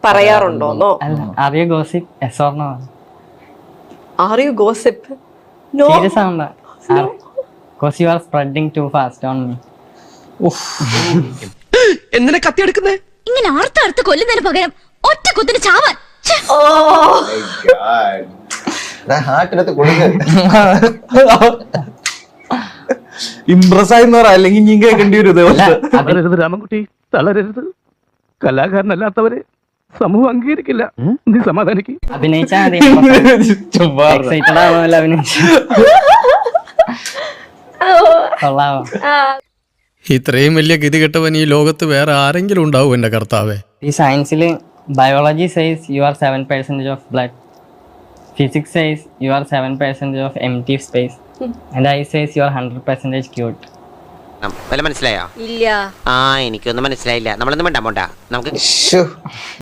പറയാറുണ്ടോന്നോ? Are you gossip? Yes or no? Are you gossip? No. Serious ആവണ്ട. Because you are spreading too fast on me. എന്തിനാ കത്തി എടുക്കുന്നേ? ഇങ്ങനെ ആർത്തടുത്ത് കൊല്ലുന്നതിന് പകരം ഒറ്റ കുത്തിന് ചാവാൻ. ഹാർട്ടിനകത്ത് കൊടുക്ക. ഇംപ്രസ് ആയിന്ന് പറ, അല്ലെങ്കിൽ നീ കേൾക്കേണ്ടി വരും. തളരരുത് രാമൻകുട്ടി, തളരരുത്. കലാകാരനല്ലാത്തവരെ സമൂഹം അംഗീകരിക്കില്ല. നീ സമാധാനിക്ക്. അഭിനയിച്ചാ മതി. എക്സൈറ്റഡ് ആവുമല്ലോ അഭിനയിച്ചു. കൊള്ളാവോ? ഇത്രയും വലിയ ഗതികെട്ടവൻ ഈ ലോകത്ത് വേറെ ആരെങ്കിലും ഉണ്ടാവും എന്റെ കർത്താവേ. ഈ സയൻസിൽ biology says you are 7% of blood, physics says you are 7% of empty space, and I says you are 100% cute. മനസ്സിലായോ? ഇല്ല. എനിക്കൊന്നും മനസ്സിലായില്ല. നമ്മളൊന്നും വേണ്ട നമുക്ക്